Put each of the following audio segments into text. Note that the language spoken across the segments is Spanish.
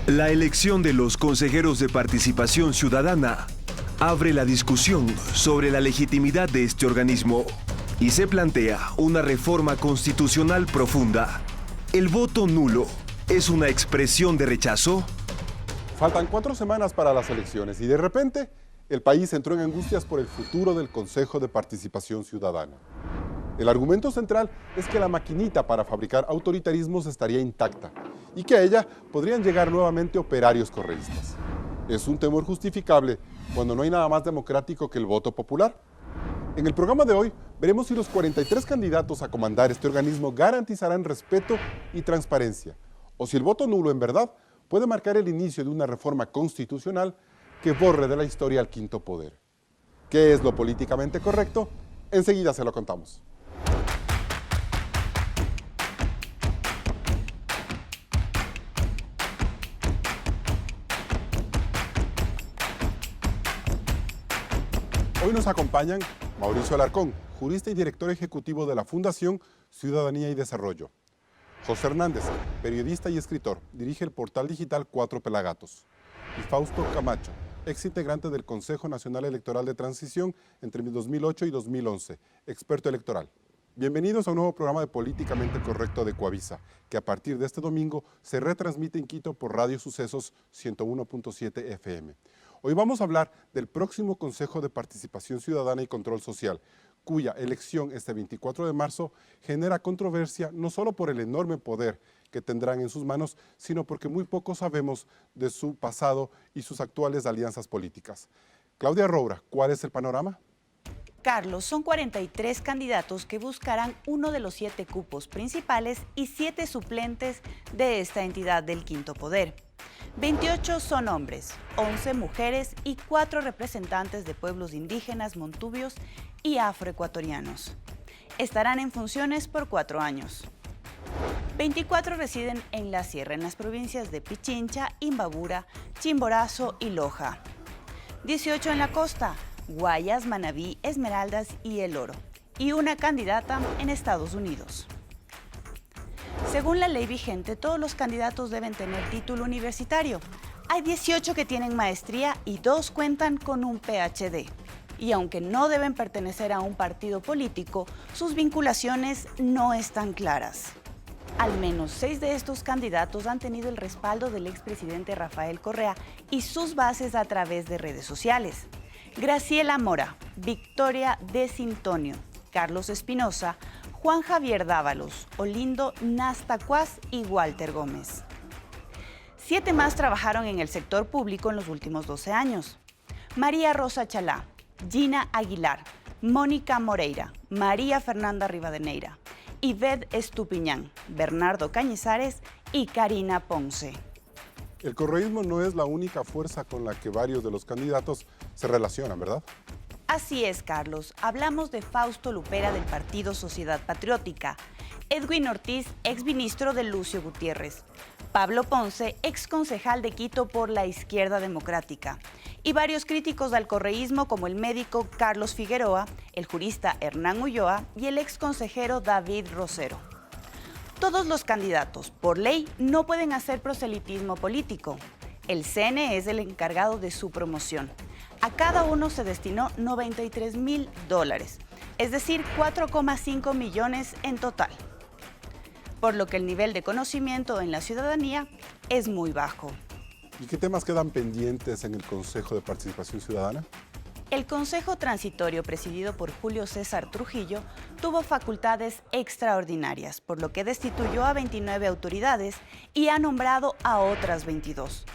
La elección de los consejeros de participación ciudadana abre la discusión sobre la legitimidad de este organismo y se plantea una reforma constitucional profunda. ¿El voto nulo es una expresión de rechazo? Faltan 4 semanas para las elecciones y de repente el país entró en angustias por el futuro del Consejo de Participación Ciudadana. El argumento central es que la maquinita para fabricar autoritarismos estaría intacta y que a ella podrían llegar nuevamente operarios correístas. Es un temor justificable cuando no hay nada más democrático que el voto popular. En el programa de hoy veremos si los 43 candidatos a comandar este organismo garantizarán respeto y transparencia, o si el voto nulo en verdad puede marcar el inicio de una reforma constitucional que borre de la historia al quinto poder. ¿Qué es lo políticamente correcto? Enseguida se lo contamos. Hoy nos acompañan Mauricio Alarcón, jurista y director ejecutivo de la Fundación Ciudadanía y Desarrollo. José Hernández, periodista y escritor, dirige el portal digital Cuatro Pelagatos. Y Fausto Camacho, ex integrante del Consejo Nacional Electoral de Transición entre 2008 y 2011, experto electoral. Bienvenidos a un nuevo programa de Políticamente Correcto de Coavisa, que a partir de este domingo se retransmite en Quito por Radio Sucesos 101.7 FM. Hoy vamos a hablar del próximo Consejo de Participación Ciudadana y Control Social, cuya elección este 24 de marzo genera controversia no solo por el enorme poder que tendrán en sus manos, sino porque muy poco sabemos de su pasado y sus actuales alianzas políticas. Claudia Roura, ¿cuál es el panorama? Carlos, son 43 candidatos que buscarán uno de los 7 cupos principales y 7 suplentes de esta entidad del quinto poder. 28 son hombres, 11 mujeres y 4 representantes de pueblos indígenas, montubios y afroecuatorianos. Estarán en funciones por 4 años. 24 residen en la sierra, en las provincias de Pichincha, Imbabura, Chimborazo y Loja. 18 en la costa, Guayas, Manabí, Esmeraldas y El Oro. Y una candidata en Estados Unidos. Según la ley vigente, todos los candidatos deben tener título universitario. Hay 18 que tienen maestría y 2 cuentan con un PhD. Y aunque no deben pertenecer a un partido político, sus vinculaciones no están claras. Al menos 6 de estos candidatos han tenido el respaldo del expresidente Rafael Correa y sus bases a través de redes sociales. Graciela Mora, Victoria De Sintonio, Carlos Espinosa, Juan Javier Dávalos, Olindo Nastacuaz y Walter Gómez. 7 más trabajaron en el sector público en los últimos 12 años. María Rosa Chalá, Gina Aguilar, Mónica Moreira, María Fernanda Rivadeneira, Ivette Estupiñán, Bernardo Cañizares y Karina Ponce. El correísmo no es la única fuerza con la que varios de los candidatos se relacionan, ¿verdad? Así es, Carlos. Hablamos de Fausto Lupera del Partido Sociedad Patriótica, Edwin Ortiz, exministro de Lucio Gutiérrez, Pablo Ponce, exconcejal de Quito por la Izquierda Democrática, y varios críticos al correísmo como el médico Carlos Figueroa, el jurista Hernán Ulloa y el exconsejero David Rosero. Todos los candidatos, por ley, no pueden hacer proselitismo político. El CNE es el encargado de su promoción. A cada uno se destinó $93,000, es decir, 4,5 millones en total. Por lo que el nivel de conocimiento en la ciudadanía es muy bajo. ¿Y qué temas quedan pendientes en el Consejo de Participación Ciudadana? El Consejo Transitorio, presidido por Julio César Trujillo, tuvo facultades extraordinarias, por lo que destituyó a 29 autoridades y ha nombrado a otras 22.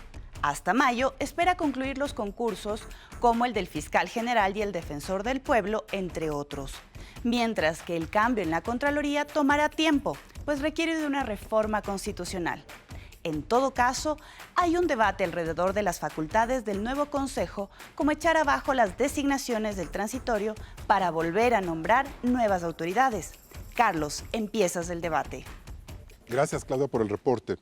Hasta mayo espera concluir los concursos como el del Fiscal General y el Defensor del Pueblo, entre otros. Mientras que el cambio en la Contraloría tomará tiempo, pues requiere de una reforma constitucional. En todo caso, hay un debate alrededor de las facultades del nuevo Consejo, como echar abajo las designaciones del transitorio para volver a nombrar nuevas autoridades. Carlos, empiezas el debate. Gracias, Claudia, por el reporte.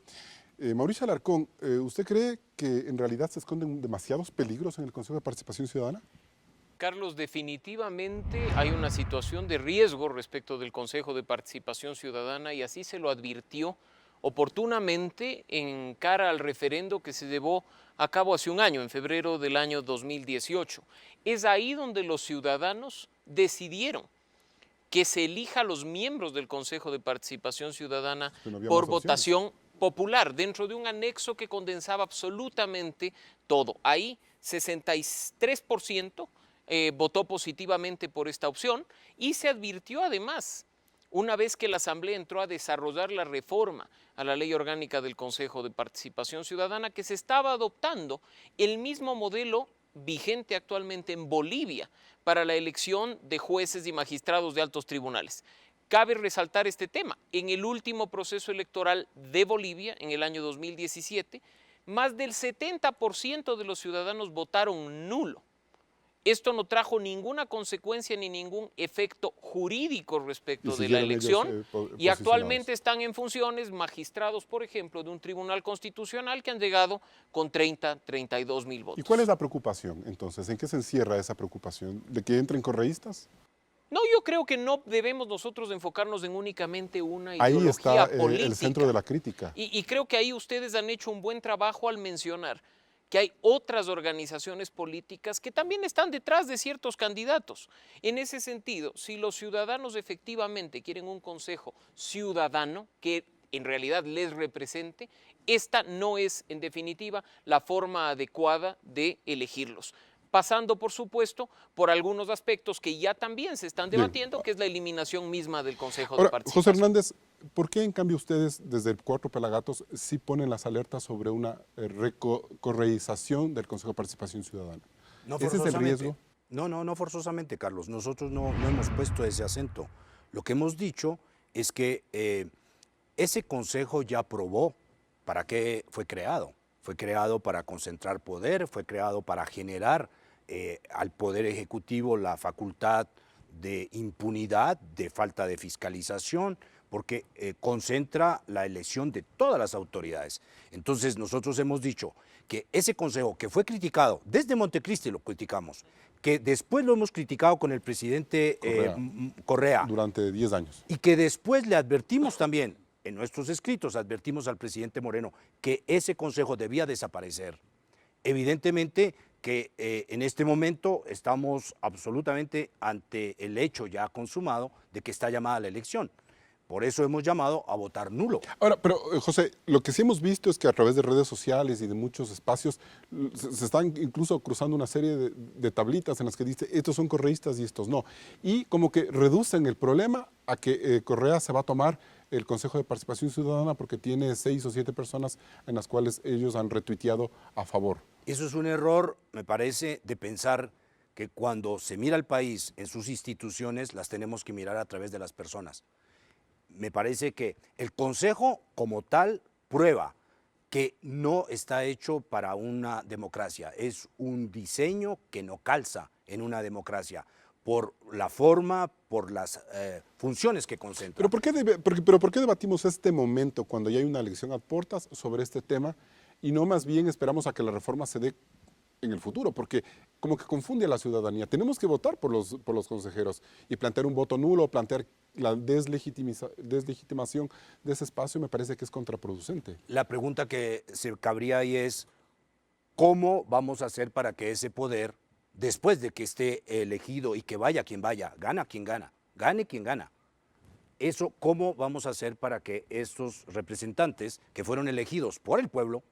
Mauricio Alarcón, ¿usted cree que en realidad se esconden demasiados peligros en el Consejo de Participación Ciudadana? Carlos, definitivamente hay una situación de riesgo respecto del Consejo de Participación Ciudadana y así se lo advirtió oportunamente en cara al referendo que se llevó a cabo hace un año, en febrero del año 2018. Es ahí donde los ciudadanos decidieron que se elija a los miembros del Consejo de Participación Ciudadana por votación popular, dentro de un anexo que condensaba absolutamente todo. Ahí 63% votó positivamente por esta opción y se advirtió además, una vez que la Asamblea entró a desarrollar la reforma a la Ley Orgánica del Consejo de Participación Ciudadana, que se estaba adoptando el mismo modelo vigente actualmente en Bolivia para la elección de jueces y magistrados de altos tribunales. Cabe resaltar este tema. En el último proceso electoral de Bolivia, en el año 2017, más del 70% de los ciudadanos votaron nulo. Esto no trajo ninguna consecuencia ni ningún efecto jurídico respecto de la elección y actualmente están en funciones magistrados, por ejemplo, de un tribunal constitucional que han llegado con 32 mil votos. ¿Y cuál es la preocupación entonces? ¿En qué se encierra esa preocupación? ¿De que entren correístas? No, yo creo que no debemos nosotros enfocarnos en únicamente una ideología ahí está, política. El centro de la crítica. Y creo que ahí ustedes han hecho un buen trabajo al mencionar que hay otras organizaciones políticas que también están detrás de ciertos candidatos. En ese sentido, si los ciudadanos efectivamente quieren un consejo ciudadano que en realidad les represente, esta no es, en definitiva, la forma adecuada de elegirlos. Pasando, por supuesto, por algunos aspectos que ya también se están debatiendo, que es la eliminación misma del Consejo de Participación. José Hernández, ¿por qué en cambio ustedes desde el Cuatro Pelagatos sí ponen las alertas sobre una correización del Consejo de Participación Ciudadana? No ¿Ese es el riesgo? No forzosamente, Carlos. Nosotros no hemos puesto ese acento. Lo que hemos dicho es que ese consejo ya probó para qué fue creado. Fue creado para concentrar poder, fue creado para generar al Poder Ejecutivo la facultad de impunidad, de falta de fiscalización, porque concentra la elección de todas las autoridades. Entonces nosotros hemos dicho que ese consejo que fue criticado, desde Montecristi lo criticamos, que después lo hemos criticado con el presidente Correa. Durante 10 años. Y que después le advertimos también, en nuestros escritos advertimos al presidente Moreno que ese consejo debía desaparecer. Evidentemente que en este momento estamos absolutamente ante el hecho ya consumado de que está llamada la elección. Por eso hemos llamado a votar nulo. Ahora, pero José, lo que sí hemos visto es que a través de redes sociales y de muchos espacios se están incluso cruzando una serie de tablitas en las que dice estos son correístas y estos no. Y como que reducen el problema a que Correa se va a tomar el Consejo de Participación Ciudadana porque tiene 6 o 7 personas en las cuales ellos han retuiteado a favor. Eso es un error, me parece, de pensar que cuando se mira al país en sus instituciones, las tenemos que mirar a través de las personas. Me parece que el Consejo como tal prueba que no está hecho para una democracia, es un diseño que no calza en una democracia por la forma, por las funciones que concentra. ¿Pero por qué debatimos este momento cuando ya hay una elección a puertas sobre este tema y no más bien esperamos a que la reforma se dé en el futuro? Porque como que confunde a la ciudadanía. Tenemos que votar por los consejeros y plantear un voto nulo, plantear la deslegitimación de ese espacio me parece que es contraproducente. La pregunta que se cabría ahí es, ¿cómo vamos a hacer para que ese poder, después de que esté elegido y que vaya quien vaya, gana quien gana, gane quien gana? Eso, ¿cómo vamos a hacer para que estos representantes que fueron elegidos por el pueblo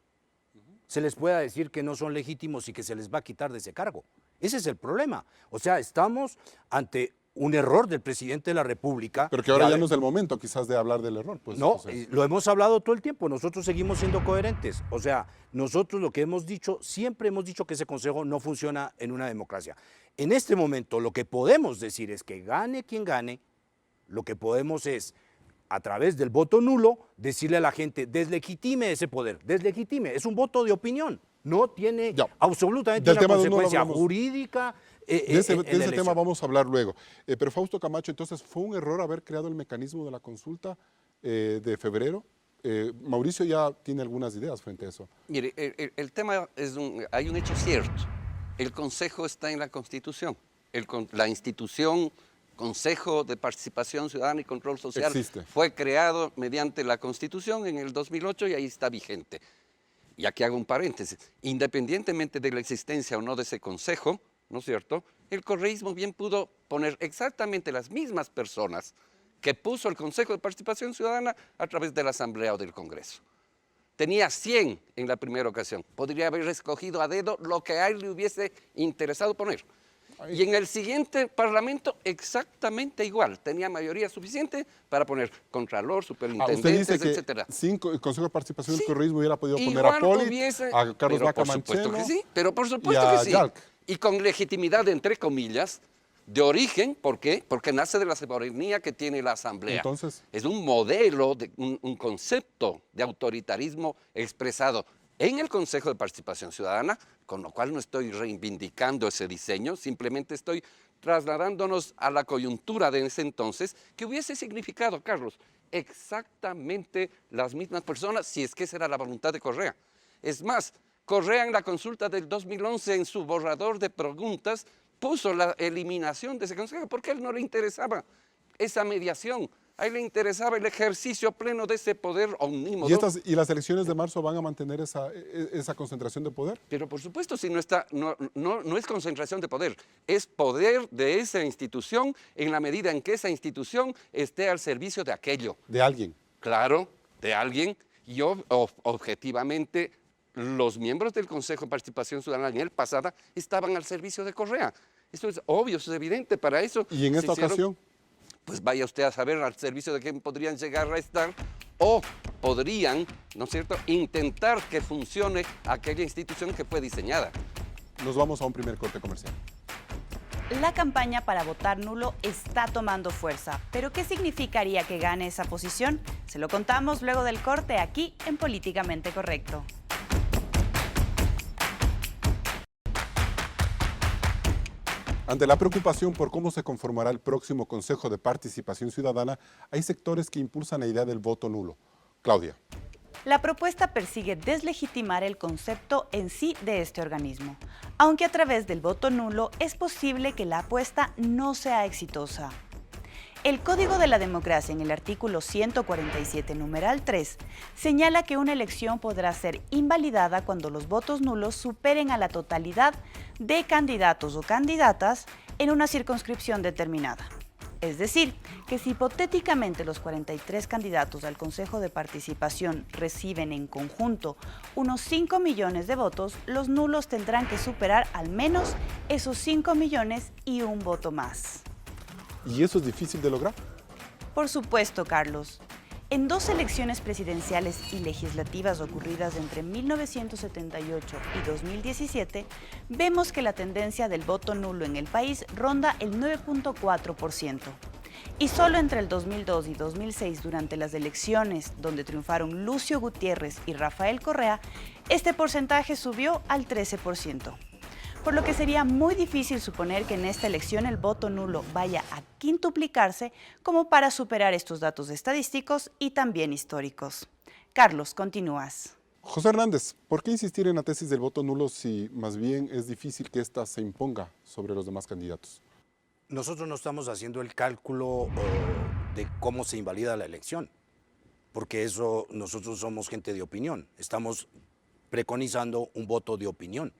se les pueda decir que no son legítimos y que se les va a quitar de ese cargo? Ese es el problema. O sea, estamos ante un error del presidente de la República. Pero que ahora ya no es el momento quizás de hablar del error. Pues, no, lo hemos hablado todo el tiempo, nosotros seguimos siendo coherentes. O sea, nosotros lo que hemos dicho, siempre hemos dicho que ese consejo no funciona en una democracia. En este momento lo que podemos decir es que gane quien gane, lo que podemos es, a través del voto nulo, decirle a la gente, deslegitime ese poder, deslegitime, es un voto de opinión, no tiene absolutamente una consecuencia jurídica. De ese tema vamos a hablar luego. Pero Fausto Camacho, entonces, ¿fue un error haber creado el mecanismo de la consulta de febrero? Mauricio ya tiene algunas ideas frente a eso. Mire, el tema es hay un hecho cierto. El Consejo está en la Constitución. La institución Consejo de Participación Ciudadana y Control Social Existe. fue creado mediante la Constitución en el 2008 y ahí está vigente. Y aquí hago un paréntesis. Independientemente de la existencia o no de ese consejo, ¿no es cierto?, el correísmo bien pudo poner exactamente las mismas personas que puso el Consejo de Participación Ciudadana a través de la Asamblea o del Congreso. Tenía 100 en la primera ocasión. Podría haber escogido a dedo lo que a él le hubiese interesado poner. Y en el siguiente Parlamento exactamente igual. Tenía mayoría suficiente para poner contralor, Usted superintendentes, dice que etcétera. sin el Consejo de Participación Sí. del Correísmo hubiera podido poner Igual a Poli, hubiese- a Carlos pero Vaca por supuesto Mancheno que sí, pero por y supuesto a que sí. Yalc. Y con legitimidad, entre comillas, de origen. ¿Por qué? Porque nace de la soberanía que tiene la Asamblea. Entonces, Es un modelo, un concepto de autoritarismo expresado en el Consejo de Participación Ciudadana, con lo cual no estoy reivindicando ese diseño, simplemente estoy trasladándonos a la coyuntura de ese entonces, que hubiese significado, Carlos, exactamente las mismas personas, si es que esa era la voluntad de Correa. Es más, Correa en la consulta del 2011, en su borrador de preguntas, puso la eliminación de ese consejo porque a él no le interesaba esa mediación, a él le interesaba el ejercicio pleno de ese poder omnímodo. ¿y las elecciones de marzo van a mantener esa concentración de poder? Pero por supuesto, si no es concentración de poder, es poder de esa institución en la medida en que esa institución esté al servicio de aquello. De alguien. Claro, de alguien, y objetivamente los miembros del Consejo de Participación Ciudadana en el pasado estaban al servicio de Correa. Eso es obvio, eso es evidente. Para eso ¿Y en se esta hicieron, ocasión? pues vaya usted a saber al servicio de quién podrían llegar a estar, o podrían, ¿no es cierto?, intentar que funcione aquella institución que fue diseñada. Nos vamos a un primer corte comercial. La campaña para votar nulo está tomando fuerza, pero ¿qué significaría que gane esa posición? Se lo contamos luego del corte aquí en Políticamente Correcto. Ante la preocupación por cómo se conformará el próximo Consejo de Participación Ciudadana, hay sectores que impulsan la idea del voto nulo. Claudia. La propuesta persigue deslegitimar el concepto en sí de este organismo, aunque a través del voto nulo es posible que la apuesta no sea exitosa. El Código de la Democracia, en el artículo 147, numeral 3, señala que una elección podrá ser invalidada cuando los votos nulos superen a la totalidad de candidatos o candidatas en una circunscripción determinada. Es decir, que si hipotéticamente los 43 candidatos al Consejo de Participación reciben en conjunto unos 5 millones de votos, los nulos tendrán que superar al menos esos 5 millones y un voto más. ¿Y eso es difícil de lograr? Por supuesto, Carlos. En dos elecciones presidenciales y legislativas ocurridas entre 1978 y 2017, vemos que la tendencia del voto nulo en el país ronda el 9.4%. Y solo entre el 2002 y 2006, durante las elecciones donde triunfaron Lucio Gutiérrez y Rafael Correa, este porcentaje subió al 13%. Por lo que sería muy difícil suponer que en esta elección el voto nulo vaya a quintuplicarse como para superar estos datos estadísticos y también históricos. Carlos, continúas. José Hernández, ¿por qué insistir en la tesis del voto nulo si más bien es difícil que ésta se imponga sobre los demás candidatos? Nosotros no estamos haciendo el cálculo de cómo se invalida la elección, porque eso nosotros somos gente de opinión, estamos preconizando un voto de opinión.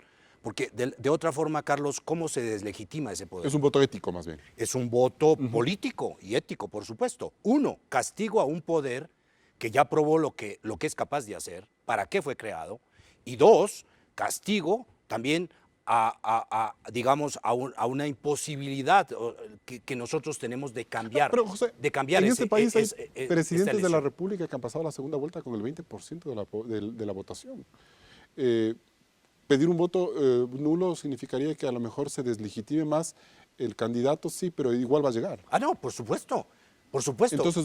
Porque de otra forma, Carlos, ¿cómo se deslegitima ese poder? Es un voto ético, más bien. Es un voto político y ético, por supuesto. Uno, castigo a un poder que ya probó lo que es capaz de hacer, para qué fue creado. Y dos, castigo también digamos, a una imposibilidad que nosotros tenemos de cambiar. Pero, José, de cambiar en este país hay presidentes de la elección. República que han pasado la segunda vuelta con el 20% de la votación. Pedir un voto nulo significaría que a lo mejor se deslegitime más el candidato, sí, pero igual va a llegar. Ah, no, por supuesto, por supuesto. Entonces,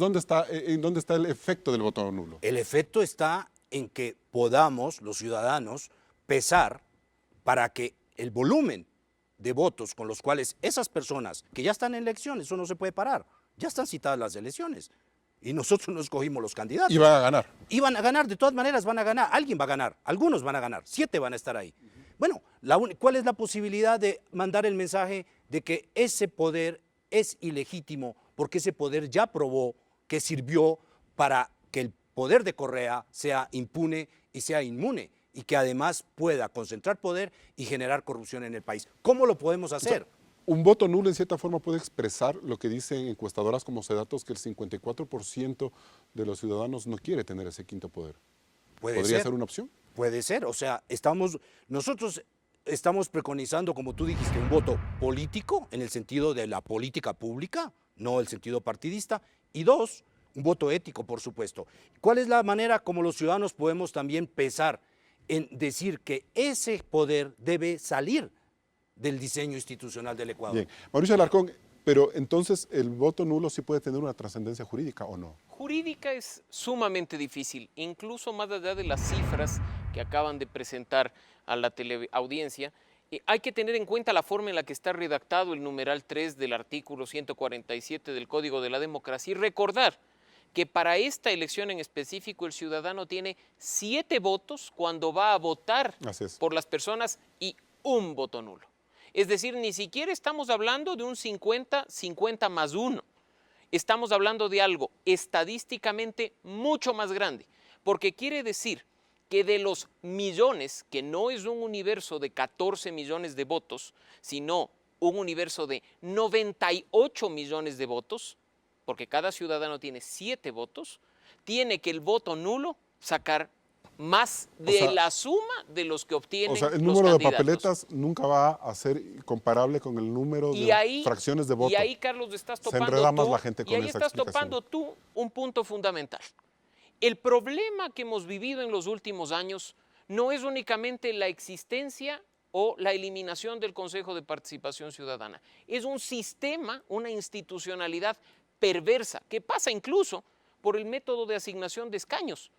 ¿en dónde está el efecto del voto nulo? El efecto está en que podamos, los ciudadanos, pesar para que el volumen de votos con los cuales esas personas que ya están en elecciones, eso no se puede parar, ya están citadas las elecciones. Y nosotros no escogimos los candidatos. Y van a ganar. Y van a ganar, de todas maneras van a ganar. Alguien va a ganar, algunos van a ganar, 7 van a estar ahí. Bueno, ¿cuál es la posibilidad de mandar el mensaje de que ese poder es ilegítimo porque ese poder ya probó que sirvió para que el poder de Correa sea impune y sea inmune y que además pueda concentrar poder y generar corrupción en el país. ¿Cómo lo podemos hacer? Un voto nulo en cierta forma puede expresar lo que dicen encuestadoras como Sedatos, que el 54% de los ciudadanos no quiere tener ese quinto poder. ¿Podría ser una opción? Puede ser, o sea, nosotros estamos preconizando, como tú dijiste, un voto político en el sentido de la política pública, no el sentido partidista, y dos, un voto ético, por supuesto. ¿Cuál es la manera como los ciudadanos podemos también pensar en decir que ese poder debe salir del diseño institucional del Ecuador? Bien, Mauricio Alarcón, pero entonces el voto nulo sí puede tener una trascendencia jurídica o no. Jurídica es sumamente difícil, incluso más allá de las cifras que acaban de presentar a la teleaudiencia. Hay que tener en cuenta la forma en la que está redactado el numeral 3 del artículo 147 del Código de la Democracia y recordar que para esta elección en específico el ciudadano tiene 7 votos cuando va a votar por las personas y un voto nulo. Es decir, ni siquiera estamos hablando de un 50-50 más 1. Estamos hablando de algo estadísticamente mucho más grande, porque quiere decir que de los millones, que no es un universo de 14 millones de votos, sino un universo de 98 millones de votos, porque cada ciudadano tiene 7 votos, tiene que el voto nulo sacar más de la suma de los que obtienen los candidatos. O sea, el número de papeletas nunca va a ser comparable con el número de fracciones de voto. Y ahí, Carlos, estás topando Se enreda más la gente con esa estás topando tú un punto fundamental. El problema que hemos vivido en los últimos años no es únicamente la existencia o la eliminación del Consejo de Participación Ciudadana. Es un sistema, una institucionalidad perversa, que pasa incluso por el método de asignación de escaños,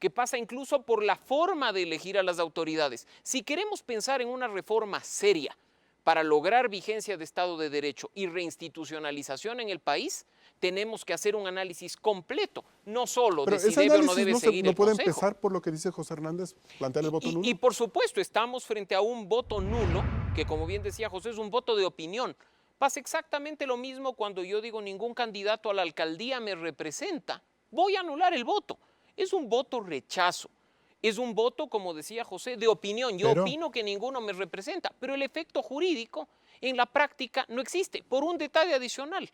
que pasa incluso por la forma de elegir a las autoridades. Si queremos pensar en una reforma seria para lograr vigencia de Estado de Derecho y reinstitucionalización en el país, tenemos que hacer un análisis completo, no solo de si debe o no debe seguir el Consejo. ¿No puede empezar por lo que dice José Hernández, plantear el voto nulo? Y por supuesto, estamos frente a un voto nulo, que como bien decía José, es un voto de opinión. Pasa exactamente lo mismo cuando yo digo ningún candidato a la alcaldía me representa. Voy a anular el voto. Es un voto rechazo. Es un voto, como decía José, de opinión. Yo opino que ninguno me representa, pero el efecto jurídico en la práctica no existe, por un detalle adicional.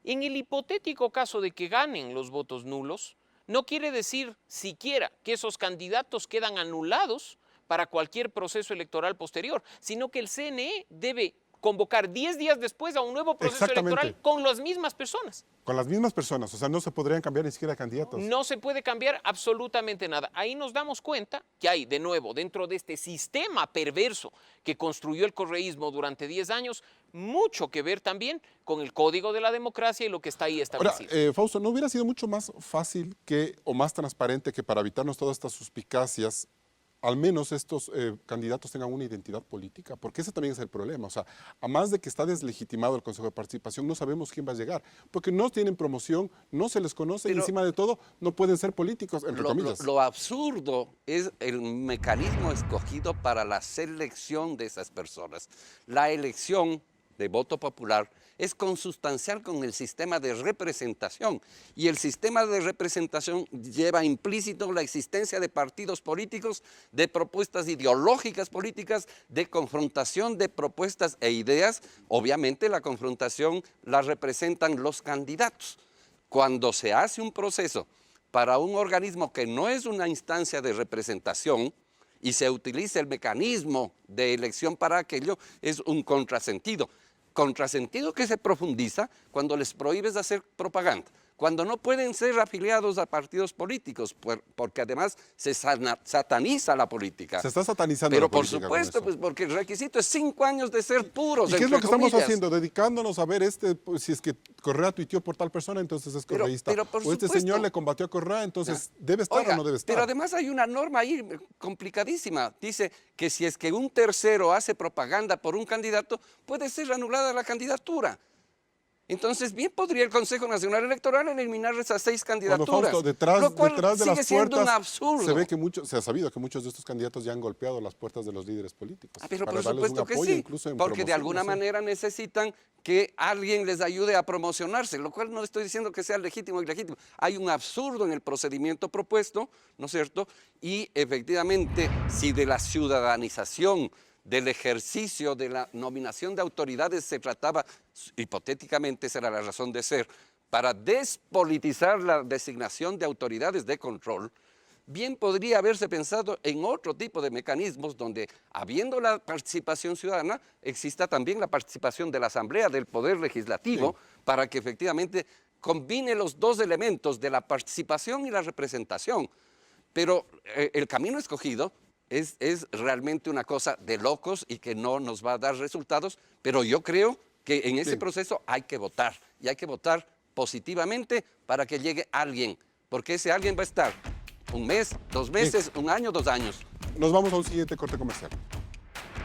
En el hipotético caso de que ganen los votos nulos, no quiere decir siquiera que esos candidatos quedan anulados para cualquier proceso electoral posterior, sino que el CNE debe convocar 10 días después a un nuevo proceso electoral con las mismas personas. Con las mismas personas, o sea, no se podrían cambiar ni siquiera candidatos. No se puede cambiar absolutamente nada. Ahí nos damos cuenta que hay, de nuevo, dentro de este sistema perverso que construyó el correísmo durante 10 años, mucho que ver también con el Código de la Democracia y lo que está ahí establecido. Ahora, Fausto, ¿no hubiera sido mucho más fácil o más transparente que para evitarnos todas estas suspicacias, al menos estos candidatos tengan una identidad política? Porque ese también es el problema. O sea, a más de que está deslegitimado el Consejo de Participación, no sabemos quién va a llegar, porque no tienen promoción, no se les conoce y encima de todo no pueden ser políticos, entre comillas. Lo absurdo es el mecanismo escogido para la selección de esas personas. La elección de voto popular es consustancial con el sistema de representación, y el sistema de representación lleva implícito la existencia de partidos políticos, de propuestas ideológicas políticas, de confrontación de propuestas e ideas. Obviamente la confrontación la representan los candidatos. Cuando se hace un proceso para un organismo que no es una instancia de representación y se utiliza el mecanismo de elección para aquello, es un contrasentido. Contrasentido que se profundiza cuando les prohíbes hacer propaganda, cuando no pueden ser afiliados a partidos políticos, porque además se sataniza la política. Se está satanizando la política. Pero por supuesto, pues porque el requisito es 5 años de ser puros. ¿Y qué es lo que estamos haciendo? Dedicándonos a ver si es que Correa tuiteó por tal persona, entonces es correísta. O este señor le combatió a Correa, entonces ¿debe estar o no debe estar? Pero además hay una norma ahí complicadísima. Dice que si es que un tercero hace propaganda por un candidato, puede ser anulada la candidatura. Entonces, bien podría el Consejo Nacional Electoral eliminar esas 6 candidaturas. Cuando, Fausto, detrás lo cual de sigue las siendo un puertas absurdo. se ve que se ha sabido que muchos de estos candidatos ya han golpeado las puertas de los líderes políticos. Pero para por darles un supuesto que apoyo, sí, incluso en porque de promoción, alguna no sé. manera necesitan que alguien les ayude a promocionarse, lo cual no estoy diciendo que sea legítimo o ilegítimo. Hay un absurdo en el procedimiento propuesto, ¿no es cierto? Y efectivamente, si de la ciudadanización, del ejercicio de la nominación de autoridades se trataba, hipotéticamente esa era la razón de ser, para despolitizar la designación de autoridades de control, bien podría haberse pensado en otro tipo de mecanismos donde, habiendo la participación ciudadana, exista también la participación de la Asamblea, del Poder Legislativo, para que efectivamente combine los dos elementos de la participación y la representación. Pero el camino escogido es realmente una cosa de locos y que no nos va a dar resultados, pero yo creo que en ese proceso hay que votar, y hay que votar positivamente para que llegue alguien, porque ese alguien va a estar un mes, 2 meses, un año, 2 años. Nos vamos a un siguiente corte comercial.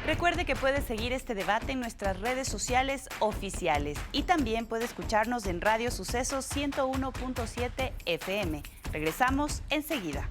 Recuerde que puede seguir este debate en nuestras redes sociales oficiales y también puede escucharnos en Radio Sucesos 101.7 FM. Regresamos enseguida.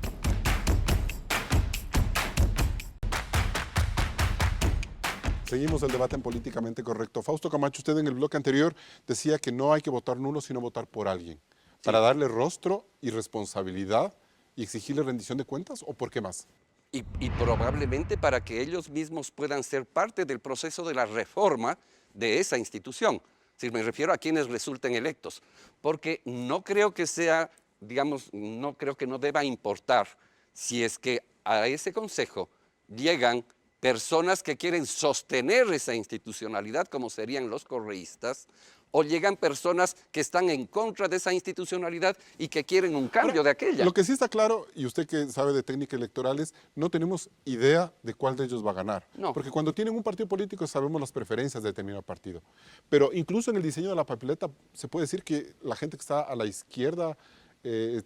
Seguimos el debate en Políticamente Correcto. Fausto Camacho, usted en el bloque anterior decía que no hay que votar nulo, sino votar por alguien. ¿Para darle rostro y responsabilidad y exigirle rendición de cuentas o por qué más? Y probablemente para que ellos mismos puedan ser parte del proceso de la reforma de esa institución. Si me refiero a quienes resulten electos, porque no creo que sea, digamos, no creo que no deba importar si es que a ese consejo llegan personas que quieren sostener esa institucionalidad, como serían los correístas, o llegan personas que están en contra de esa institucionalidad y que quieren un cambio de aquella. Lo que sí está claro, y usted que sabe de técnicas electorales, no tenemos idea de cuál de ellos va a ganar. No. Porque cuando tienen un partido político sabemos las preferencias de determinado partido. Pero incluso en el diseño de la papeleta se puede decir que la gente que está a la izquierda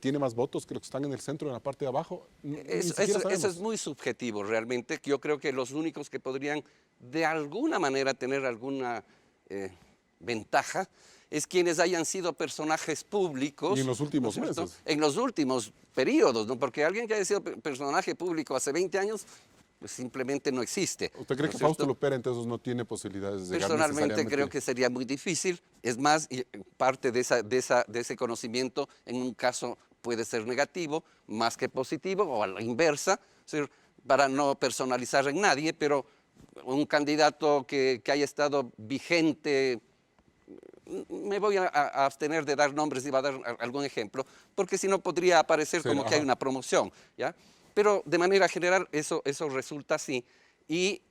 tiene más votos que los que están en el centro, en la parte de abajo. Eso es muy subjetivo realmente. Yo creo que los únicos que podrían de alguna manera tener alguna ventaja es quienes hayan sido personajes públicos. Y en los últimos ¿no es cierto? meses. En los últimos periodos, ¿no? Porque alguien que haya sido personaje público hace 20 años, pues simplemente no existe. ¿Usted cree ¿no que es Fausto cierto? Lupera entonces no tiene posibilidades de llegar Personalmente necesariamente? creo que sería muy difícil. Es más, parte de ese conocimiento en un caso puede ser negativo, más que positivo, o a la inversa, es decir, para no personalizar en nadie, pero un candidato que haya estado vigente, me voy a abstener de dar nombres y va a dar algún ejemplo, porque si no podría aparecer Sí, como que hay una promoción, ¿ya? Pero de manera general eso resulta así. Y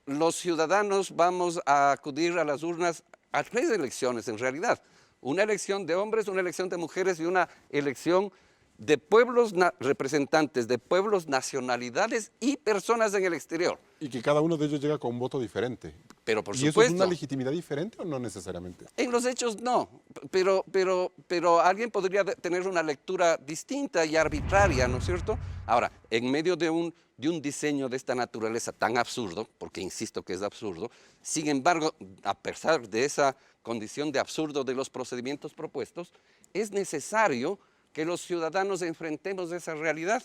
los ciudadanos vamos a acudir a las urnas a 3 elecciones en realidad. Una elección de hombres, una elección de mujeres y una elección de pueblos, representantes de pueblos, nacionalidades y personas en el exterior. Y que cada uno de ellos llega con un voto diferente. Pero por ¿Y eso es supuesto, una legitimidad diferente o no necesariamente? en los hechos no, pero alguien podría tener una lectura distinta y arbitraria, ¿no es cierto? Ahora, en medio de un diseño de esta naturaleza tan absurdo, porque insisto que es absurdo, sin embargo, a pesar de esa condición de absurdo de los procedimientos propuestos, es necesario que los ciudadanos enfrentemos esa realidad,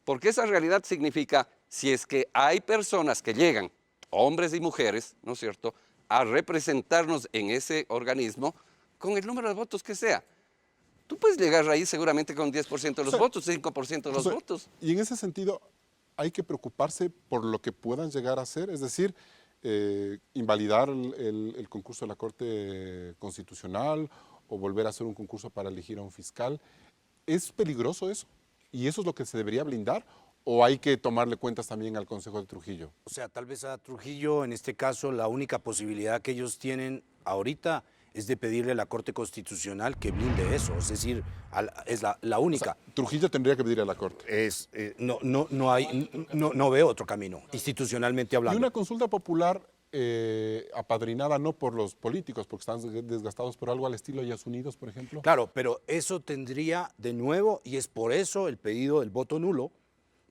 porque esa realidad significa, si es que hay personas que llegan, hombres y mujeres, ¿no es cierto?, a representarnos en ese organismo con el número de votos que sea. Tú puedes llegar ahí seguramente con 10% de los votos, 5% de los votos. Y en ese sentido, hay que preocuparse por lo que puedan llegar a hacer, es decir, invalidar el concurso de la Corte Constitucional o volver a hacer un concurso para elegir a un fiscal. ¿Es peligroso eso? ¿Y eso es lo que se debería blindar? ¿O hay que tomarle cuentas también al Consejo de Trujillo? O sea, tal vez a Trujillo, en este caso, la única posibilidad que ellos tienen ahorita es de pedirle a la Corte Constitucional que blinde eso, es decir, es la única. O sea, Trujillo tendría que pedir a la Corte. No veo otro camino, institucionalmente Y hablando. una consulta popular apadrinada no por los políticos, porque están desgastados por algo al estilo Yas Unidos, por ejemplo. Claro, pero eso tendría de nuevo, y es por eso el pedido del voto nulo,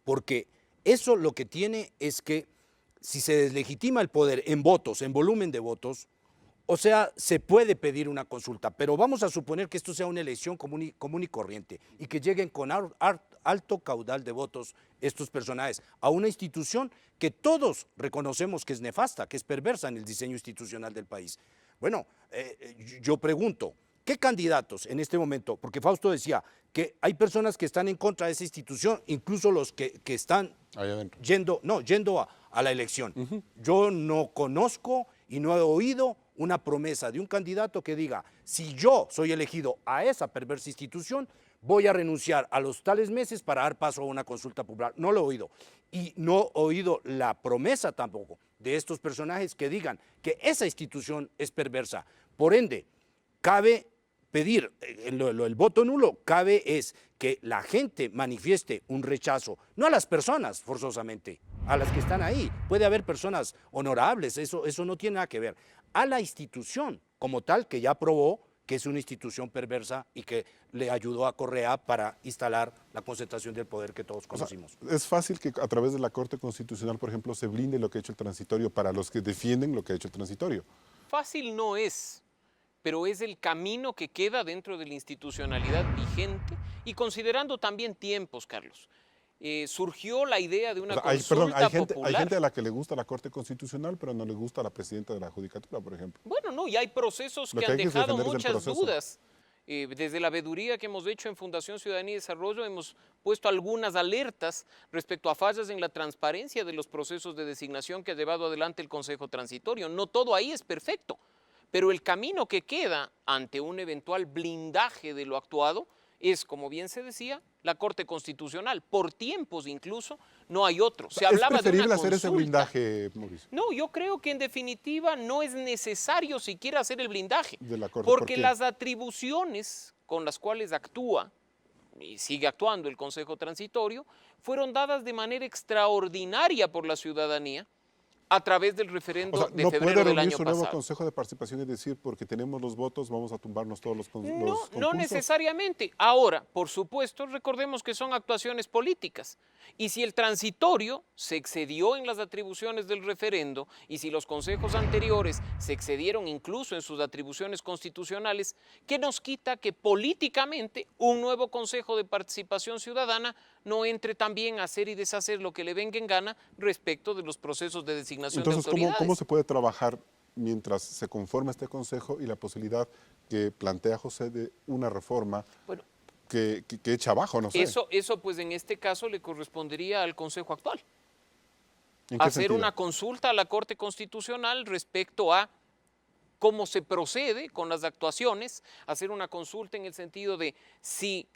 porque eso lo que tiene es que si se deslegitima el poder en votos, en volumen de votos, O sea, se puede pedir una consulta, pero vamos a suponer que esto sea una elección común y corriente y que lleguen con alto caudal de votos estos personajes a una institución que todos reconocemos que es nefasta, que es perversa en el diseño institucional del país. Bueno, yo pregunto, ¿qué candidatos en este momento? Porque Fausto decía que hay personas que están en contra de esa institución, incluso los que están yendo a la elección. Yo no conozco y no he oído una promesa de un candidato que diga, si yo soy elegido a esa perversa institución, voy a renunciar a los tales meses para dar paso a una consulta popular. No lo he oído. Y no he oído la promesa tampoco de estos personajes que digan que esa institución es perversa. Por ende, cabe pedir el voto nulo, cabe es que la gente manifieste un rechazo, no a las personas forzosamente, a las que están ahí. Puede haber personas honorables, eso no tiene nada que ver. A la institución como tal que ya probó que es una institución perversa y que le ayudó a Correa para instalar la concentración del poder que todos conocimos. O sea, es fácil que a través de la Corte Constitucional, por ejemplo, se blinde lo que ha hecho el transitorio para los que defienden lo que ha hecho el transitorio. Fácil no es, pero es el camino que queda dentro de la institucionalidad vigente y considerando también tiempos, Carlos. Surgió la idea de una consulta popular. Hay gente a la que le gusta la Corte Constitucional, pero no le gusta la presidenta de la Judicatura, por ejemplo. Bueno, no, y hay procesos que han dejado muchas dudas. Desde la veeduría que hemos hecho en Fundación Ciudadanía y Desarrollo hemos puesto algunas alertas respecto a fallas en la transparencia de los procesos de designación que ha llevado adelante el Consejo Transitorio. No todo ahí es perfecto, pero el camino que queda ante un eventual blindaje de lo actuado es, como bien se decía, la Corte Constitucional. Por tiempos incluso no hay otro. Se hablaba ¿Es preferible de una hacer ese consulta. blindaje, Mauricio? No, yo creo que en definitiva no es necesario siquiera hacer el blindaje. De la Corte. Porque ¿Por qué? las atribuciones con las cuales actúa y sigue actuando el Consejo Transitorio fueron dadas de manera extraordinaria por la ciudadanía a través del referendo de no febrero puede del año reunirse un nuevo pasado. Consejo de Participación y decir, porque tenemos los votos, vamos a tumbarnos todos los No concursos. necesariamente. Ahora, por supuesto, recordemos que son actuaciones políticas. Y si el transitorio se excedió en las atribuciones del referendo y si los consejos anteriores se excedieron incluso en sus atribuciones constitucionales, ¿qué nos quita que políticamente un nuevo Consejo de Participación Ciudadana no entre también a hacer y deshacer lo que le venga en gana respecto de los procesos de designación de Entonces, autoridades? ¿cómo se puede trabajar mientras se conforma este Consejo y la posibilidad que plantea José de una reforma que echa abajo, no sé? Eso pues en este caso le correspondería al Consejo actual. ¿En qué Hacer sentido? una consulta a la Corte Constitucional respecto a cómo se procede con las actuaciones, hacer una consulta en el sentido de si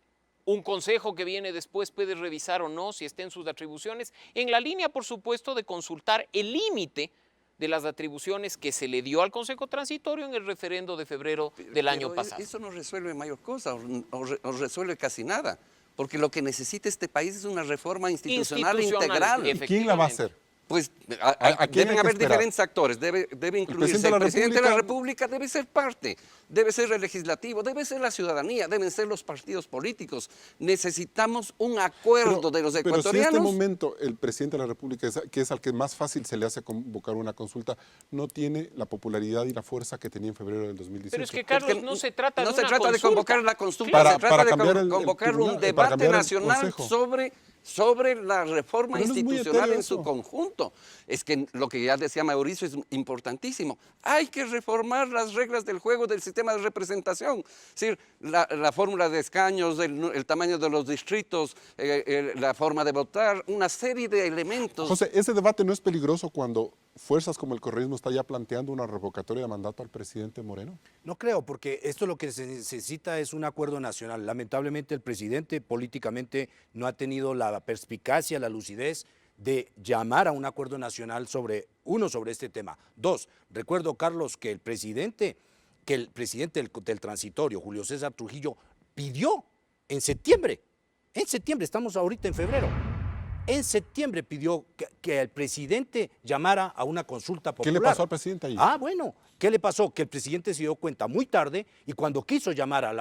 un consejo que viene después puede revisar o no, si está en sus atribuciones, en la línea, por supuesto, de consultar el límite de las atribuciones que se le dio al Consejo Transitorio en el referendo de febrero del año pasado. Eso no resuelve mayor cosa, o resuelve casi nada, porque lo que necesita este país es una reforma institucional integral. ¿Y quién la va a hacer? Pues ¿A quién deben hay que haber esperar? diferentes actores, debe incluirse el presidente de la República, debe ser parte, debe ser el legislativo, debe ser la ciudadanía, deben ser los partidos políticos. Necesitamos un acuerdo de los ecuatorianos. Pero si en este momento el presidente de la República, que es al que más fácil se le hace convocar una consulta, no tiene la popularidad y la fuerza que tenía en febrero del 2018. Pero es que, Carlos, no se trata de una de convocar la consulta, Para se trata cambiar de el convocar tribunal, un para debate cambiar el nacional consejo. sobre la reforma Pero no es muy institucional etéreo en su eso. conjunto. Es que lo que ya decía Mauricio es importantísimo. Hay que reformar las reglas del juego del sistema de representación. Es decir, la fórmula de escaños, el tamaño de los distritos, la forma de votar, una serie de elementos. José, ¿ese debate no es peligroso cuando fuerzas como el correísmo está ya planteando una revocatoria de mandato al presidente Moreno? No creo, porque esto lo que se necesita es un acuerdo nacional. Lamentablemente el presidente políticamente no ha tenido la perspicacia, la lucidez de llamar a un acuerdo nacional sobre este tema. Dos, recuerdo, Carlos, que el presidente del transitorio, Julio César Trujillo, pidió en septiembre, estamos ahorita en febrero, en septiembre pidió que el presidente llamara a una consulta popular. ¿Qué le pasó al presidente ahí? Ah, bueno, ¿qué le pasó? Que el presidente se dio cuenta muy tarde y cuando quiso llamar a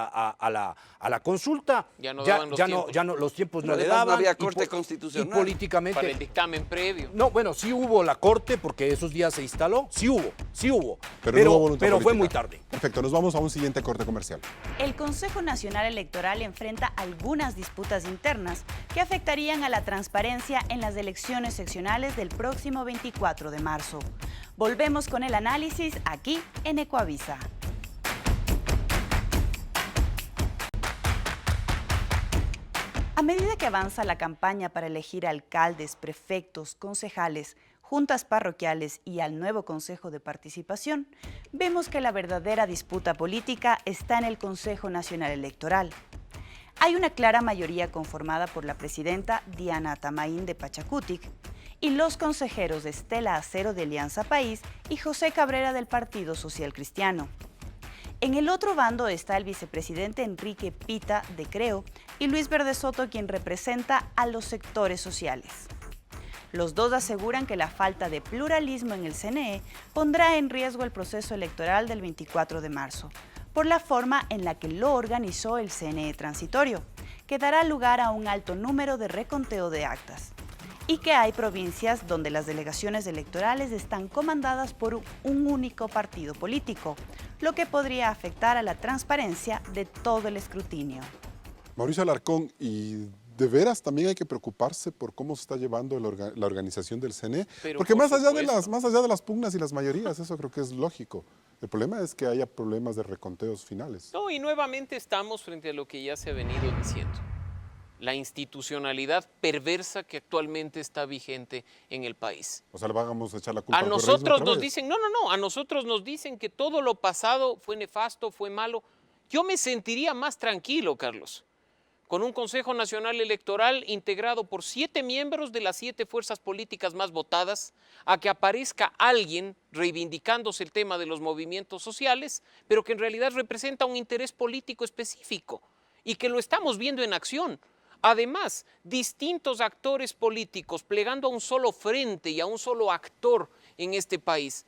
la consulta, Ya no daban los tiempos. los tiempos Pero no le además no daban. había y corte po- constitucional. Y políticamente... Para el dictamen previo. No, bueno, sí hubo la corte porque esos días se instaló, sí hubo, Pero no hubo voluntad pero fue política. muy tarde. Perfecto, nos vamos a un siguiente corte comercial. El Consejo Nacional Electoral enfrenta algunas disputas internas que afectarían a la transparencia en las elecciones seccionales del próximo 24 de marzo. Volvemos con el análisis aquí en Ecoavisa. A medida que avanza la campaña para elegir alcaldes, prefectos, concejales, juntas parroquiales y al nuevo Consejo de Participación, vemos que la verdadera disputa política está en el Consejo Nacional Electoral. Hay una clara mayoría conformada por la presidenta Diana Tamaín de Pachacutic y los consejeros Estela Acero de Alianza País y José Cabrera del Partido Social Cristiano. En el otro bando está el vicepresidente Enrique Pita de Creo y Luis Verde Soto, quien representa a los sectores sociales. Los dos aseguran que la falta de pluralismo en el CNE pondrá en riesgo el proceso electoral del 24 de marzo, por la forma en la que lo organizó el CNE transitorio, que dará lugar a un alto número de reconteo de actas, y que hay provincias donde las delegaciones electorales están comandadas por un único partido político, lo que podría afectar a la transparencia de todo el escrutinio. Mauricio Alarcón, ¿y de veras también hay que preocuparse por cómo se está llevando la organización del CNE? Pero Porque por más allá supuesto. de las pugnas y las mayorías, eso creo que es lógico. El problema es que haya problemas de reconteos finales. No, y nuevamente estamos frente a lo que ya se ha venido diciendo. La institucionalidad perversa que actualmente está vigente en el país. O sea, le vamos a echar la culpa A al correísmo nosotros otra nos vez. dicen, no, a nosotros nos dicen que todo lo pasado fue nefasto, fue malo. Yo me sentiría más tranquilo, Carlos, con un Consejo Nacional Electoral integrado por 7 miembros de las 7 fuerzas políticas más votadas, a que aparezca alguien reivindicándose el tema de los movimientos sociales, pero que en realidad representa un interés político específico y que lo estamos viendo en acción. Además, distintos actores políticos plegando a un solo frente y a un solo actor en este país.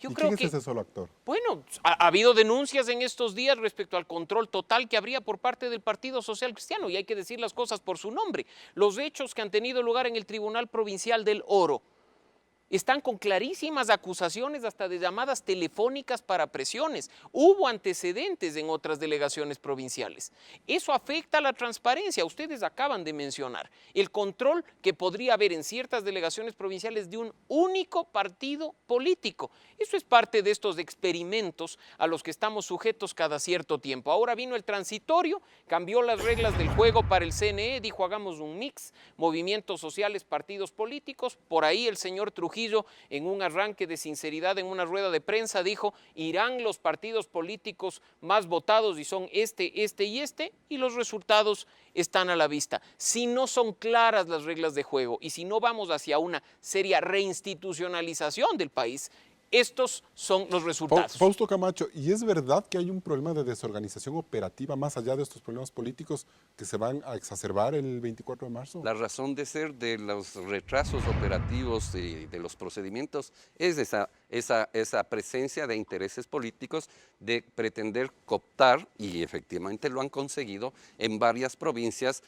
Yo creo ¿Quién que es ese solo actor? bueno, ha habido denuncias en estos días respecto al control total que habría por parte del Partido Social Cristiano, y hay que decir las cosas por su nombre. Los hechos que han tenido lugar en el Tribunal Provincial del Oro están con clarísimas acusaciones hasta de llamadas telefónicas para presiones. Hubo antecedentes en otras delegaciones provinciales. Eso afecta a la transparencia. Ustedes acaban de mencionar el control que podría haber en ciertas delegaciones provinciales de un único partido político. Eso es parte de estos experimentos a los que estamos sujetos cada cierto tiempo. Ahora vino el transitorio, cambió las reglas del juego para el CNE, dijo hagamos un mix, movimientos sociales, partidos políticos. Por ahí el señor Trujillo, en un arranque de sinceridad, en una rueda de prensa, dijo, irán los partidos políticos más votados y son este y los resultados están a la vista. Si no son claras las reglas de juego y si no vamos hacia una seria reinstitucionalización del país, estos son los resultados. Fausto Camacho, ¿y es verdad que hay un problema de desorganización operativa más allá de estos problemas políticos que se van a exacerbar el 24 de marzo? La razón de ser de los retrasos operativos y de los procedimientos es esa presencia de intereses políticos de pretender cooptar, y efectivamente lo han conseguido en varias provincias,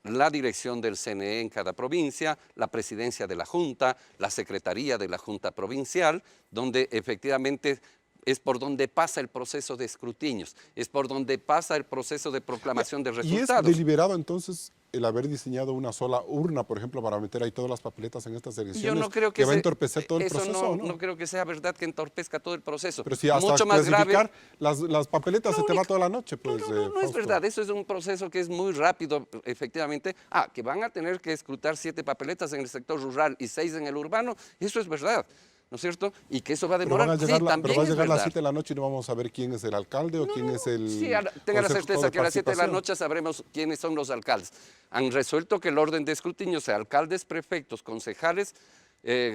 la dirección del CNE en cada provincia, la presidencia de la Junta, la secretaría de la Junta Provincial, donde efectivamente es por donde pasa el proceso de escrutinios, es por donde pasa el proceso de proclamación de resultados. ¿Y es deliberado entonces el haber diseñado una sola urna, por ejemplo, para meter ahí todas las papeletas en estas elecciones? Yo no creo que va a entorpecer todo el eso proceso, no creo que sea verdad que entorpezca todo el proceso. Pero si hasta mucho más clasificar grave, las papeletas se te va toda la noche, pues. no es Fausto. verdad, eso es un proceso que es muy rápido, efectivamente. Que van a tener que escrutar 7 papeletas en el sector rural y 6 en el urbano, eso es verdad, ¿no es cierto? Y que eso va a Pero, demorar, pero va a también llegar es las verdad. 7 de la noche y no vamos a saber quién es el alcalde o quién es el. Sí, tenga la Consejo certeza que a las 7 de la Participación. noche sabremos quiénes son los alcaldes. Han resuelto que el orden de escrutinio sea alcaldes, prefectos, concejales,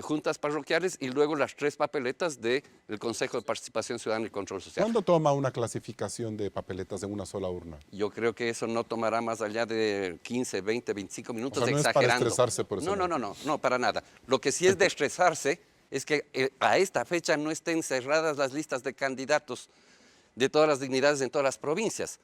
juntas parroquiales y luego las 3 papeletas del Consejo de Participación Ciudadana y Control Social. ¿Cuándo toma una clasificación de papeletas en una sola urna? Yo creo que eso no tomará más allá de 15, 20, 25 minutos, O sea, no exagerando. es para estresarse por eso. No, para nada. Lo que sí es de estresarse es que a esta fecha no estén cerradas las listas de candidatos de todas las dignidades en todas las provincias.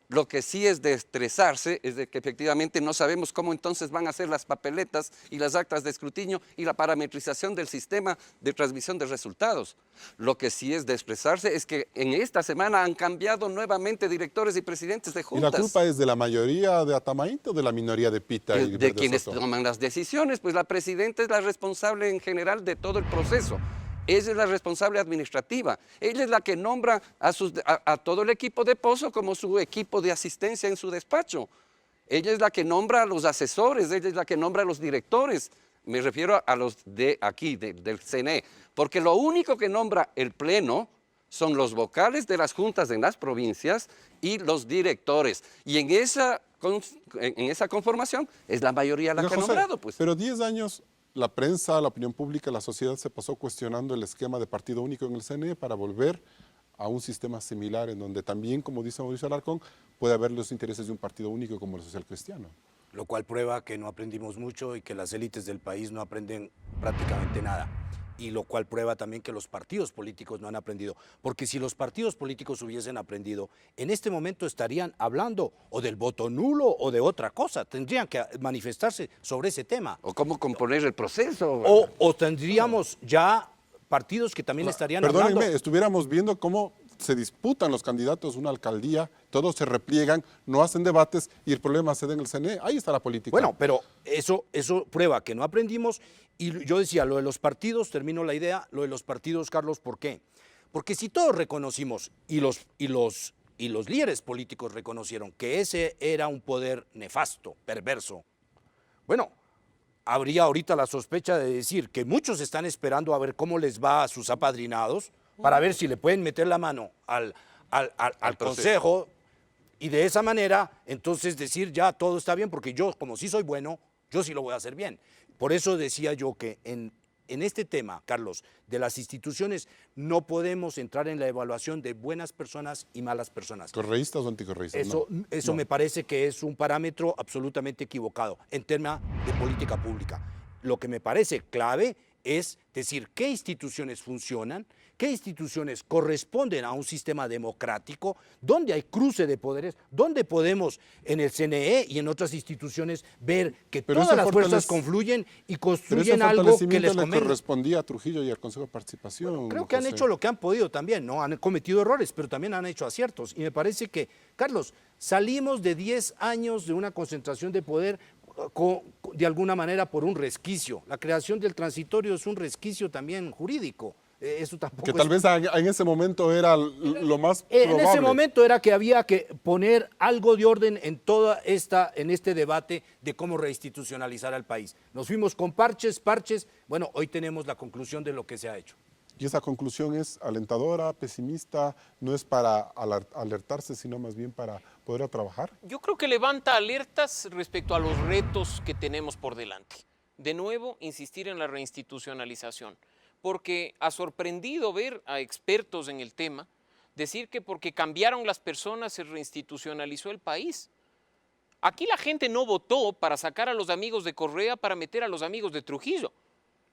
Lo que sí es de estresarse es de que efectivamente no sabemos cómo entonces van a ser las papeletas y las actas de escrutinio y la parametrización del sistema de transmisión de resultados. Lo que sí es de estresarse es que en esta semana han cambiado nuevamente directores y presidentes de ¿Y juntas. la culpa es de la mayoría de Atamainte o de la minoría de Pita y De Verde quienes Soto? toman las decisiones, pues la presidenta es la responsable en general de todo el proceso. Ella es la responsable administrativa. Ella es la que nombra a todo el equipo de Pozo como su equipo de asistencia en su despacho. Ella es la que nombra a los asesores, ella es la que nombra a los directores. Me refiero a los de aquí, del CNE, porque lo único que nombra el Pleno son los vocales de las juntas en las provincias y los directores. Y en esa conformación es la mayoría la Oiga, que ha José, nombrado. Pues. Pero 10 años la prensa, la opinión pública, la sociedad se pasó cuestionando el esquema de partido único en el CNE para volver a un sistema similar en donde también, como dice Mauricio Alarcón, puede haber los intereses de un partido único como el social cristiano. Lo cual prueba que no aprendimos mucho y que las élites del país no aprenden prácticamente nada. Y lo cual prueba también que los partidos políticos no han aprendido. Porque si los partidos políticos hubiesen aprendido, en este momento estarían hablando o del voto nulo o de otra cosa. Tendrían que manifestarse sobre ese tema. O cómo componer el proceso. O tendríamos ya partidos que también estarían Perdónenme, hablando. estuviéramos viendo cómo se disputan los candidatos a una alcaldía, todos se repliegan, no hacen debates y el problema se da en el CNE. Ahí está la política. Bueno, pero eso prueba que no aprendimos. Y yo decía, lo de los partidos, termino la idea, lo de los partidos, Carlos, ¿por qué? Porque si todos reconocimos y los líderes políticos reconocieron que ese era un poder nefasto, perverso, bueno, habría ahorita la sospecha de decir que muchos están esperando a ver cómo les va a sus apadrinados para ver si le pueden meter la mano al consejo y de esa manera entonces decir ya todo está bien porque yo como sí soy bueno, yo sí lo voy a hacer bien. Por eso decía yo que en este tema, Carlos, de las instituciones no podemos entrar en la evaluación de buenas personas y malas personas. ¿Correístas o anticorreístas? Eso No. me parece que es un parámetro absolutamente equivocado en tema de política pública. Lo que me parece clave es decir qué instituciones funcionan, qué instituciones corresponden a un sistema democrático, dónde hay cruce de poderes, dónde podemos en el CNE y en otras instituciones ver que todas las fuerzas confluyen y construyen algo que les le convenga. correspondía a Trujillo y al Consejo de Participación. Bueno, creo que han José. hecho lo que han podido también, ¿no? Han cometido errores, pero también han hecho aciertos. Y me parece que, Carlos, salimos de 10 años de una concentración de poder de alguna manera por un resquicio. La creación del transitorio es un resquicio también jurídico. Eso tampoco Que tal vez en ese momento era lo más en probable. ese momento era que había que poner algo de orden en este debate de cómo reinstitucionalizar al país. Nos fuimos con parches, bueno, hoy tenemos la conclusión de lo que se ha hecho. Y esa conclusión es alentadora, pesimista, no es para alertarse, sino más bien para poder trabajar. Yo creo que levanta alertas respecto a los retos que tenemos por delante. De nuevo, insistir en la reinstitucionalización, porque ha sorprendido ver a expertos en el tema decir que porque cambiaron las personas se reinstitucionalizó el país. Aquí la gente no votó para sacar a los amigos de Correa para meter a los amigos de Trujillo.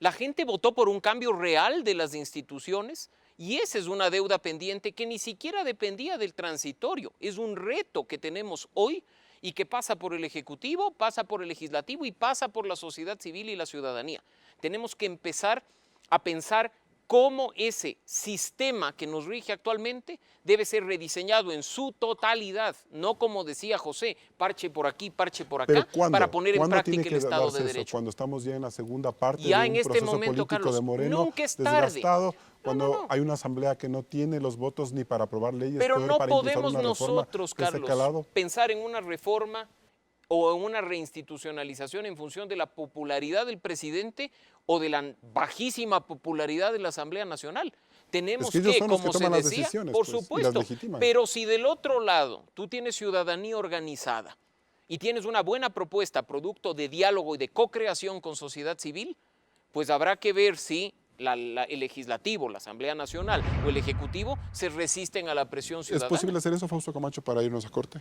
La gente votó por un cambio real de las instituciones y esa es una deuda pendiente que ni siquiera dependía del transitorio. Es un reto que tenemos hoy y que pasa por el Ejecutivo, pasa por el Legislativo y pasa por la sociedad civil y la ciudadanía. Tenemos que empezar a pensar cómo ese sistema que nos rige actualmente debe ser rediseñado en su totalidad, no como decía José, parche por aquí, parche por acá, para poner en práctica el Estado de Derecho. Cuando estamos ya en la segunda parte Ya de en un este proceso momento, político Carlos, de Moreno, nunca es tarde. desgastado, cuando No. hay una asamblea que no tiene los votos ni para aprobar leyes, Pero peor no para impulsar podemos una reforma nosotros, de ese Carlos, calado. pensar en una reforma o en una reinstitucionalización en función de la popularidad del presidente o de la bajísima popularidad de la Asamblea Nacional. Tenemos Es que ellos son los que como se toman las decía, decisiones, por pues, y las supuesto, legitiman. pero si del otro lado tú tienes ciudadanía organizada y tienes una buena propuesta producto de diálogo y de co-creación con sociedad civil, pues habrá que ver si el legislativo, la Asamblea Nacional o el Ejecutivo se resisten a la presión ciudadana. ¿Es posible hacer eso, Fausto Camacho, para irnos a corte?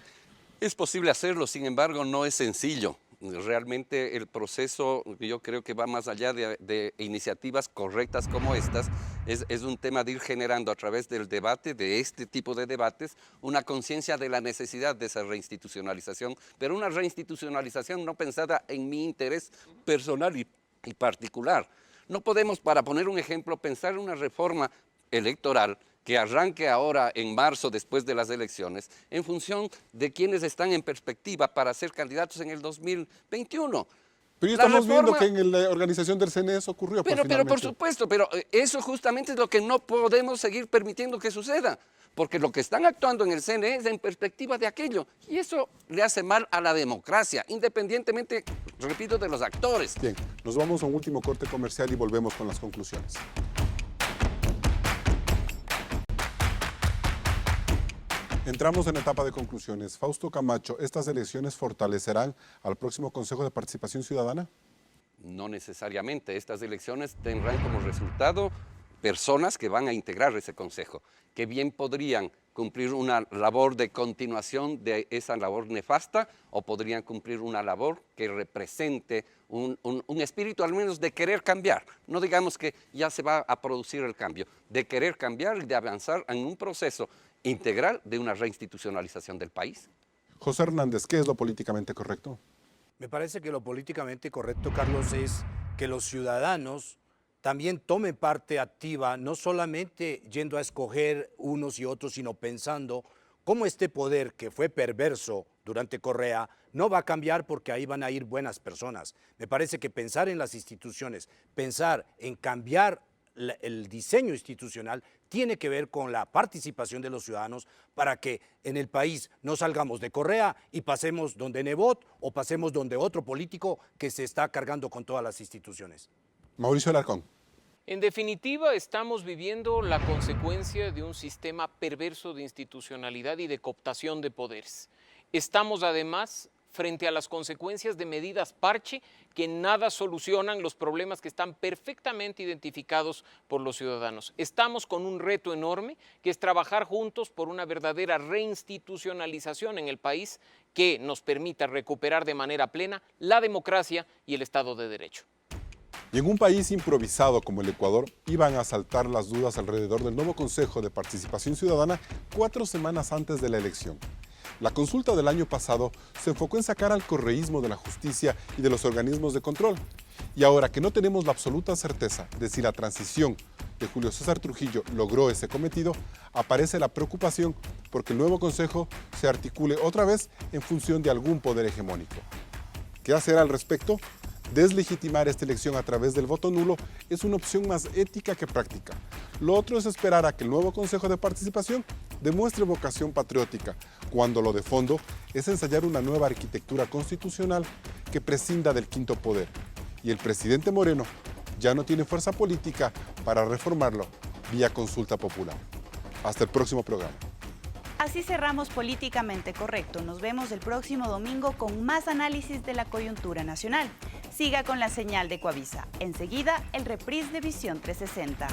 Es posible hacerlo, sin embargo, no es sencillo. Realmente el proceso, yo creo que va más allá de iniciativas correctas como estas. Es un tema de ir generando a través del debate, de este tipo de debates, una conciencia de la necesidad de esa reinstitucionalización, pero una reinstitucionalización no pensada en mi interés personal y particular. No podemos, para poner un ejemplo, pensar en una reforma electoral que arranque ahora en marzo después de las elecciones en función de quienes están en perspectiva para ser candidatos en el 2021. Pero ya estamos viendo que en la organización del CNE eso ocurrió. Pero por supuesto, pero eso justamente es lo que no podemos seguir permitiendo que suceda, porque lo que están actuando en el CNE es en perspectiva de aquello, y eso le hace mal a la democracia, independientemente, repito, de los actores. Bien, nos vamos a un último corte comercial y volvemos con las conclusiones. Entramos en etapa de conclusiones. Fausto Camacho, ¿estas elecciones fortalecerán al próximo Consejo de Participación Ciudadana? No necesariamente. Estas elecciones tendrán como resultado personas que van a integrar ese consejo, que bien podrían cumplir una labor de continuación de esa labor nefasta o podrían cumplir una labor que represente un espíritu al menos de querer cambiar. No digamos que ya se va a producir el cambio, de querer cambiar y de avanzar en un proceso integral de una reinstitucionalización del país. José Hernández, ¿qué es lo políticamente correcto? Me parece que lo políticamente correcto, Carlos, es que los ciudadanos también tomen parte activa, no solamente yendo a escoger unos y otros, sino pensando cómo este poder que fue perverso durante Correa no va a cambiar porque ahí van a ir buenas personas. Me parece que pensar en las instituciones, pensar en cambiar el diseño institucional tiene que ver con la participación de los ciudadanos para que en el país no salgamos de Correa y pasemos donde Nebot o pasemos donde otro político que se está cargando con todas las instituciones. Mauricio Alarcón. En definitiva, estamos viviendo la consecuencia de un sistema perverso de institucionalidad y de cooptación de poderes. Estamos además frente a las consecuencias de medidas parche que nada solucionan los problemas que están perfectamente identificados por los ciudadanos. Estamos con un reto enorme que es trabajar juntos por una verdadera reinstitucionalización en el país que nos permita recuperar de manera plena la democracia y el Estado de Derecho. Y en un país improvisado como el Ecuador, iban a saltar las dudas alrededor del nuevo Consejo de Participación Ciudadana 4 semanas antes de la elección. La consulta del año pasado se enfocó en sacar al correísmo de la justicia y de los organismos de control. Y ahora que no tenemos la absoluta certeza de si la transición de Julio César Trujillo logró ese cometido, aparece la preocupación porque el nuevo Consejo se articule otra vez en función de algún poder hegemónico. ¿Qué hacer al respecto? Deslegitimar esta elección a través del voto nulo es una opción más ética que práctica. Lo otro es esperar a que el nuevo Consejo de Participación demuestre vocación patriótica, cuando lo de fondo es ensayar una nueva arquitectura constitucional que prescinda del quinto poder. Y el presidente Moreno ya no tiene fuerza política para reformarlo vía consulta popular. Hasta el próximo programa. Así cerramos Políticamente Correcto. Nos vemos el próximo domingo con más análisis de la coyuntura nacional. Siga con la señal de Coavisa. Enseguida, el reprise de Visión 360.